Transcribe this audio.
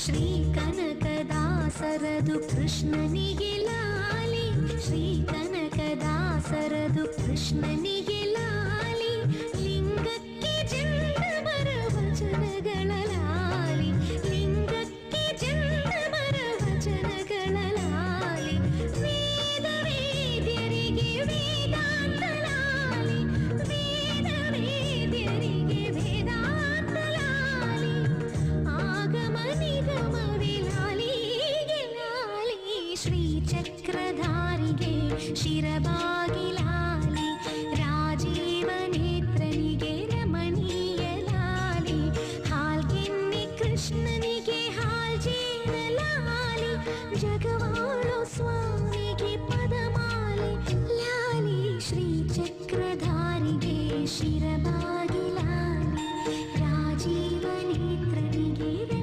ಶ್ರೀ ಕನಕದಾಸರದು ಕೃಷ್ಣನಿಗೆ ಲಾಲಿ, ಶ್ರೀ ಕನಕದಾಸರದು ಕೃಷ್ಣನಿಗೆ ಲಾಲಿ, ಲಿಂಗಕ್ಕೆ ಚಂದಮರ ವಚನಗಳ ಲಾಲಿ, ಲಿಂಗಕ್ಕೆ ಚಂದಮರ ವಚನಗಳ ಲಾಲಿ, ವೇದ ವೇದ್ಯರಿಗೆ ವೇದಾಂತ ಲಾಲಿ, ವೇದ ವೇದ್ಯರಿಗೆ ವೇದಾಂತ ಲಾಲಿ, ಆಗಮ ನಿಗಮವೇ ಲಾಲಿಗೆ ಲಾಲಿ, ಶ್ರೀ ಚಕ್ರಧಾರಿಗೆ ಶಿರಬಾಗಿ ಲಾಲಿ, ರಾಜೀವ ನೇತ್ರನಿಗೆ ರಮಣೀಯ ಲಾಲಿ, ಹಾಲ್ಗೆನ್ನೆ ಕೃಷ್ಣನಿಗೆ ಹಾಲ್ಜೇನ ಲಾಲಿ, ಜಗವಾಳೋ ಸ್ವಾಮಿಗೆ ಪದಮಾಲೆ ಲಾಲಿ, ಶ್ರೀ ಚಕ್ರಧಾರಿಗೆ ಶಿರಬಾಗಿ